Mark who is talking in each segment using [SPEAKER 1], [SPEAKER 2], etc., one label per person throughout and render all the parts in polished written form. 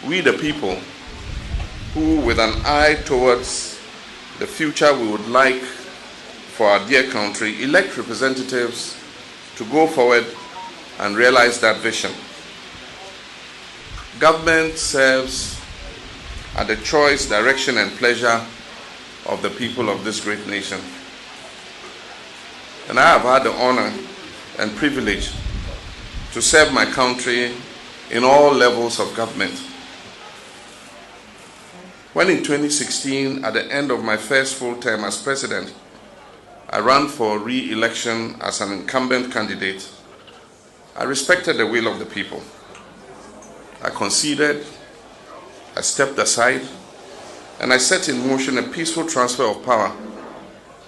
[SPEAKER 1] we the people, who with an eye towards the future we would like for our dear country, elect representatives to go forward and realize that vision. Government serves at the choice, direction, and pleasure of the people of this great nation. And I have had the honor and privilege to serve my country in all levels of government. When in 2016, at the end of my first full term as president, I ran for re-election as an incumbent candidate, I respected the will of the people. I conceded, I stepped aside, and I set in motion a peaceful transfer of power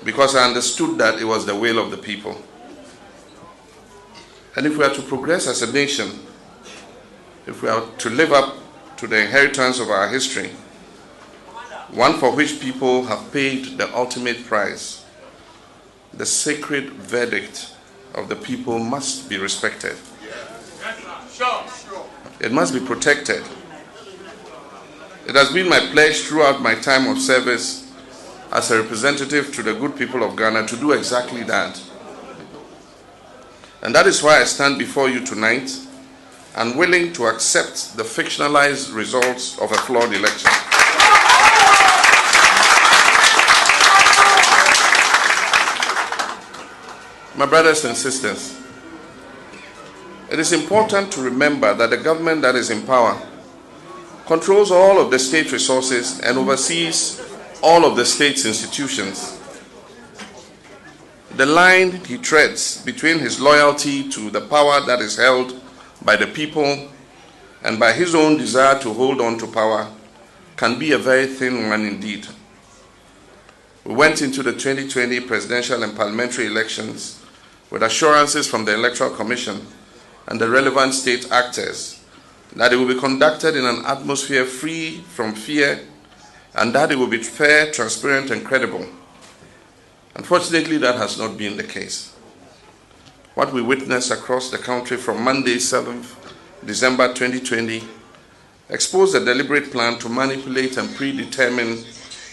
[SPEAKER 1] because I understood that it was the will of the people. And if we are to progress as a nation, if we are to live up to the inheritance of our history, one for which people have paid the ultimate price, the sacred verdict of the people must be respected. It must be protected. It has been my pledge throughout my time of service as a representative to the good people of Ghana to do exactly that. And that is why I stand before you tonight and willing to accept the fictionalized results of a flawed election. My brothers and sisters, it is important to remember that the government that is in power controls all of the state resources and oversees all of the state's institutions. The line he treads between his loyalty to the power that is held by the people and by his own desire to hold on to power can be a very thin one indeed. We went into the 2020 presidential and parliamentary elections with assurances from the Electoral Commission and the relevant state actors that it will be conducted in an atmosphere free from fear and that it will be fair, transparent, and credible. Unfortunately, that has not been the case. What we witnessed across the country from Monday, 7th December 2020, exposed a deliberate plan to manipulate and predetermine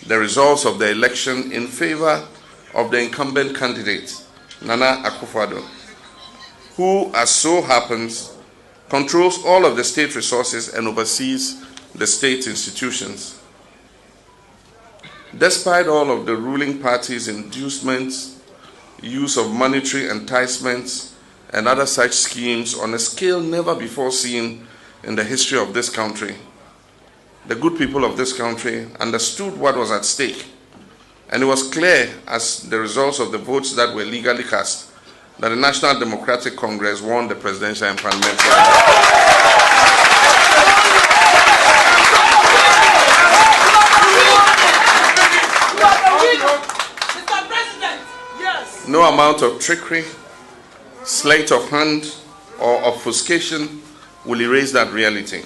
[SPEAKER 1] the results of the election in favor of the incumbent candidate, Nana Akufo-Addo, who, as so happens, controls all of the state resources and oversees the state institutions. Despite all of the ruling party's inducements, use of monetary enticements, and other such schemes on a scale never before seen in the history of this country, the good people of this country understood what was at stake, and it was clear as the results of the votes that were legally cast that the National Democratic Congress won the presidential and parliamentary elections. No amount of trickery, sleight of hand, or obfuscation will erase that reality.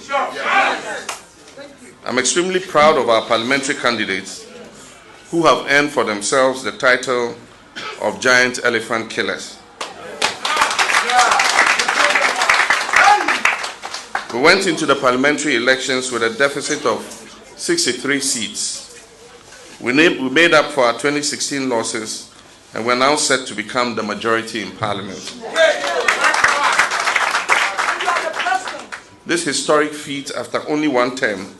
[SPEAKER 1] I'm extremely proud of our parliamentary candidates who have earned for themselves the title of giant elephant killers. We went into the parliamentary elections with a deficit of 63 seats. We made up for our 2016 losses, and we're now set to become the majority in Parliament. This historic feat, after only one term,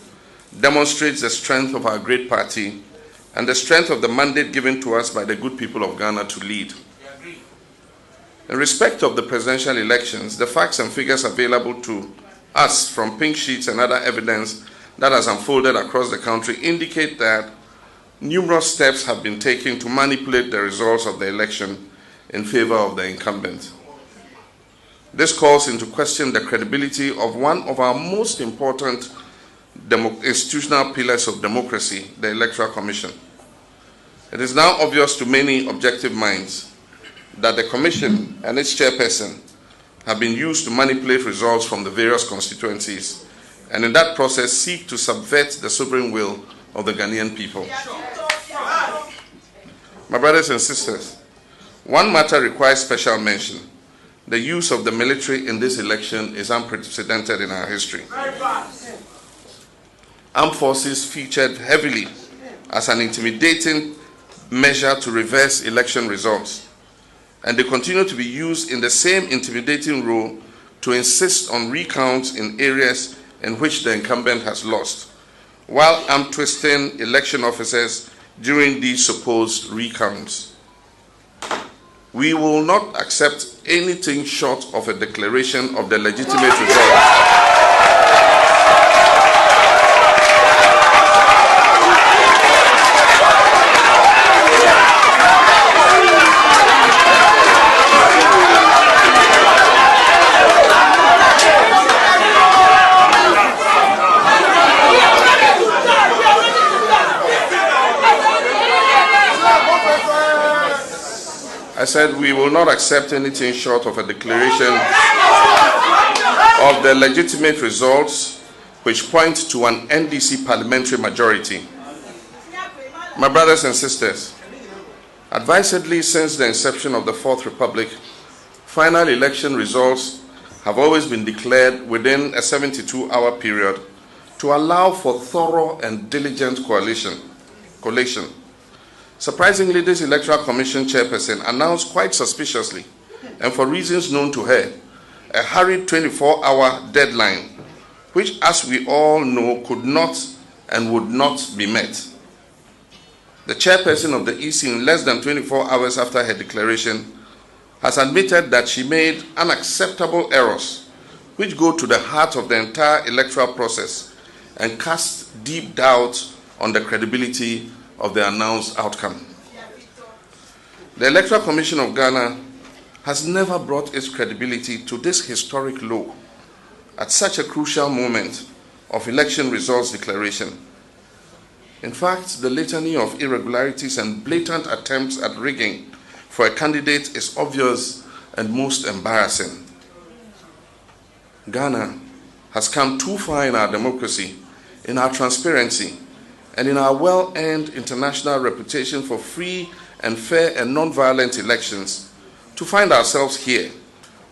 [SPEAKER 1] demonstrates the strength of our great party and the strength of the mandate given to us by the good people of Ghana to lead. In respect of the presidential elections, the facts and figures available to us from pink sheets and other evidence that has unfolded across the country indicate that numerous steps have been taken to manipulate the results of the election in favor of the incumbent. This calls into question the credibility of one of our most important institutional pillars of democracy, the Electoral Commission. It is now obvious to many objective minds that the Commission and its chairperson have been used to manipulate results from the various constituencies and in that process seek to subvert the sovereign will of the Ghanaian people. My brothers and sisters, one matter requires special mention. The use of the military in this election is unprecedented in our history. armed forces featured heavily as an intimidating measure to reverse election results, and they continue to be used in the same intimidating role to insist on recounts in areas in which the incumbent has lost, while arm-twisting election officers during these supposed recounts. We will not accept anything short of a declaration of the legitimate result. I said we will not accept anything short of a declaration of the legitimate results which point to an NDC parliamentary majority. My brothers and sisters, advisedly since the inception of the Fourth Republic, final election results have always been declared within a 72-hour period to allow for thorough and diligent collation. Surprisingly, this Electoral Commission chairperson announced quite suspiciously, and for reasons known to her, a hurried 24-hour deadline, which, as we all know, could not and would not be met. The chairperson of the EC, in less than 24 hours after her declaration, has admitted that she made unacceptable errors, which go to the heart of the entire electoral process and cast deep doubt on the credibility of the announced outcome. The Electoral Commission of Ghana has never brought its credibility to this historic low at such a crucial moment of election results declaration. In fact, the litany of irregularities and blatant attempts at rigging for a candidate is obvious and most embarrassing. Ghana has come too far in our democracy, in our transparency, and in our well-earned international reputation for free and fair and non-violent elections to find ourselves here,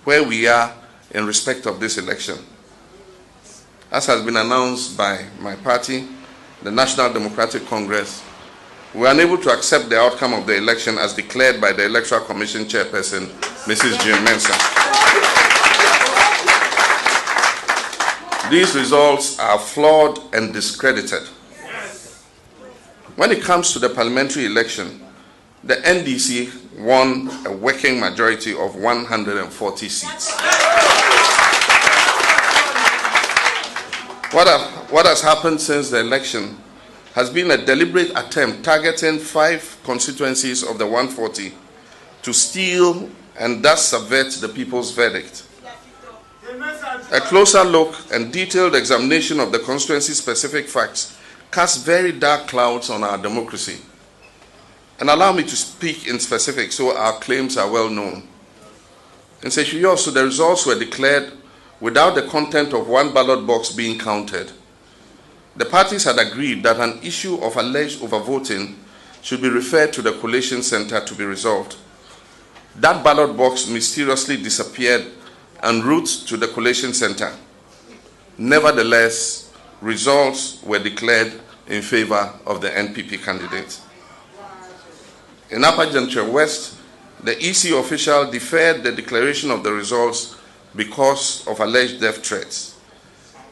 [SPEAKER 1] where we are in respect of this election. As has been announced by my party, the National Democratic Congress, we are unable to accept the outcome of the election as declared by the Electoral Commission chairperson, Mrs. Jim Mensah. These results are flawed and discredited. When it comes to the parliamentary election, the NDC won a working majority of 140 seats. What has happened since the election has been a deliberate attempt targeting 5 constituencies of the 140 to steal and thus subvert the people's verdict. A closer look and detailed examination of the constituency-specific facts casts very dark clouds on our democracy. And allow me to speak in specific so our claims are well known. In Seychelles, the results were declared without the content of one ballot box being counted. The parties had agreed that an issue of alleged overvoting should be referred to the collation center to be resolved. That ballot box mysteriously disappeared en route to the collation center. Nevertheless, results were declared in favor of the NPP candidate. In Upper Gentry West, the EC official deferred the declaration of the results because of alleged death threats.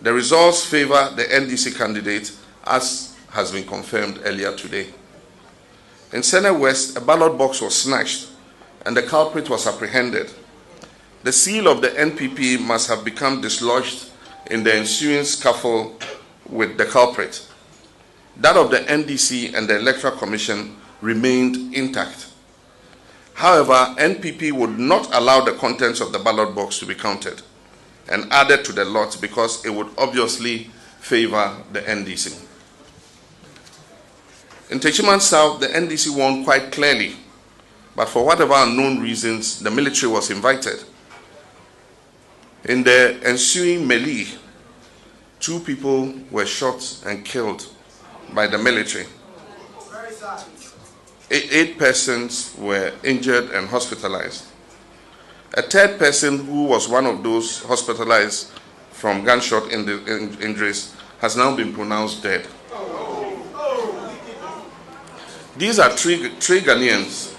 [SPEAKER 1] The results favor the NDC candidate, as has been confirmed earlier today. In Senate West, a ballot box was snatched and the culprit was apprehended. The seal of the NPP must have become dislodged in the ensuing scuffle with the culprit. That of the NDC and the Electoral Commission remained intact. However, NPP would not allow the contents of the ballot box to be counted and added to the lot because it would obviously favor the NDC. In Techiman South, the NDC won quite clearly, but for whatever unknown reasons, the military was invited. In the ensuing melee, 2 people were shot and killed by the military. 8 persons were injured and hospitalized. A 3rd person, who was one of those hospitalized from gunshot injuries, has now been pronounced dead. These are three Ghanaians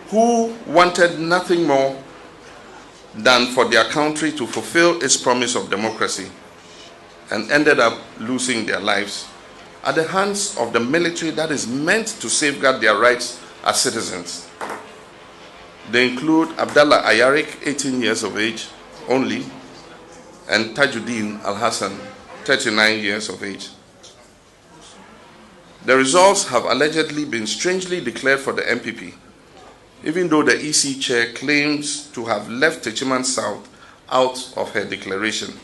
[SPEAKER 1] who wanted nothing more than for their country to fulfill its promise of democracy and ended up losing their lives at the hands of the military that is meant to safeguard their rights as citizens. They include Abdallah Ayarik, 18 years of age only, and Tajuddin Al-Hassan, 39 years of age. The results have allegedly been strangely declared for the MPP, even though the EC chair claims to have left Techiman South out of her declaration.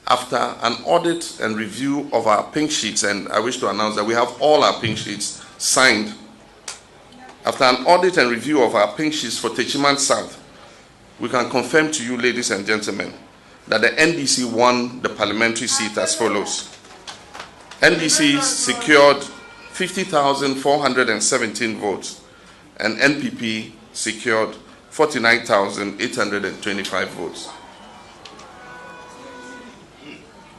[SPEAKER 1] After an audit and review of our pink sheets, and I wish to announce that we have all our pink sheets signed. After an audit and review of our pink sheets for Techiman South, we can confirm to you, ladies and gentlemen, that the NDC won the parliamentary seat as follows. NDC secured 50,417 votes, and NPP secured 49,825 votes.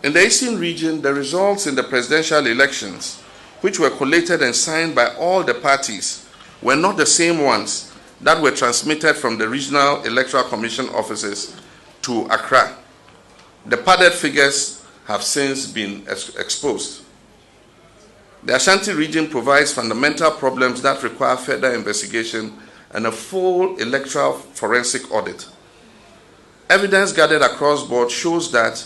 [SPEAKER 1] In the Eastern region, the results in the presidential elections, which were collated and signed by all the parties, were not the same ones that were transmitted from the Regional Electoral Commission offices to Accra. The padded figures have since been exposed. The Ashanti region provides fundamental problems that require further investigation and a full electoral forensic audit. Evidence gathered across board shows that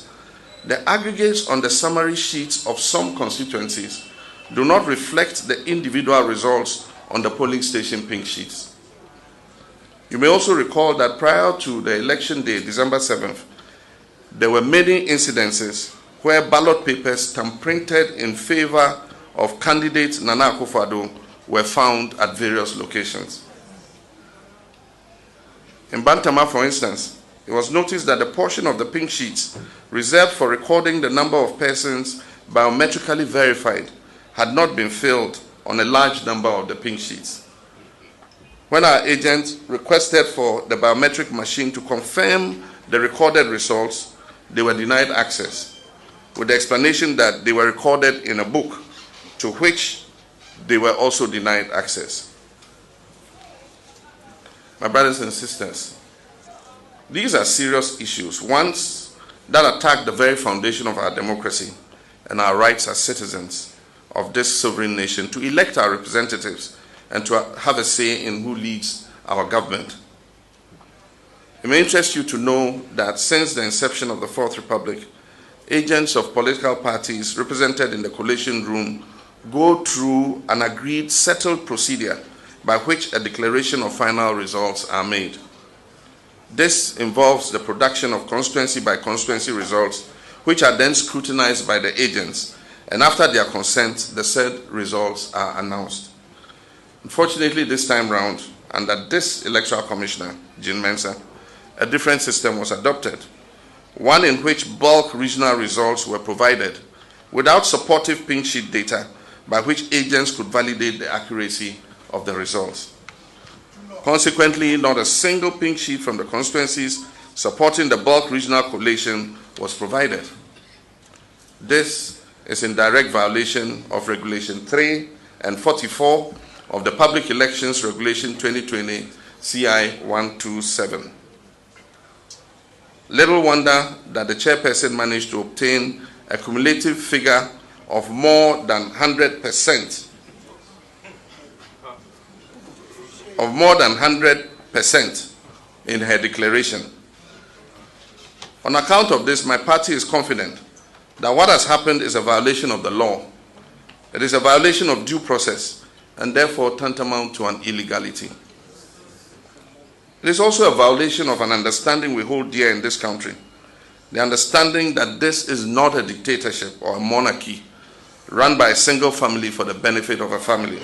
[SPEAKER 1] the aggregates on the summary sheets of some constituencies do not reflect the individual results on the polling station pink sheets. You may also recall that prior to the election day, December 7th, there were many incidences where ballot papers stamprinted in favor of candidate Nana Akufo-Addo were found at various locations. In Bantama, for instance, it was noticed that the portion of the pink sheets reserved for recording the number of persons biometrically verified had not been filled on a large number of the pink sheets. When our agents requested for the biometric machine to confirm the recorded results, they were denied access, with the explanation that they were recorded in a book, to which they were also denied access. My brothers and sisters, these are serious issues, ones that attack the very foundation of our democracy and our rights as citizens of this sovereign nation to elect our representatives and to have a say in who leads our government. It may interest you to know that since the inception of the Fourth Republic, agents of political parties represented in the collation room go through an agreed, settled procedure by which a declaration of final results are made. This involves the production of constituency by constituency results, which are then scrutinized by the agents, and after their consent, the said results are announced. Unfortunately, this time round, under this electoral commissioner, Jean Mensah, a different system was adopted, one in which bulk regional results were provided without supportive pink sheet data by which agents could validate the accuracy of the results. Consequently, not a single pink sheet from the constituencies supporting the bulk regional collation was provided. This is in direct violation of Regulation 3 and 44 of the Public Elections Regulation 2020 CI 127. Little wonder that the chairperson managed to obtain a cumulative figure of more than 100%. Of more than 100% in her declaration. On account of this, my party is confident that what has happened is a violation of the law. It is a violation of due process and therefore tantamount to an illegality. It is also a violation of an understanding we hold dear in this country, the understanding that this is not a dictatorship or a monarchy run by a single family for the benefit of a family.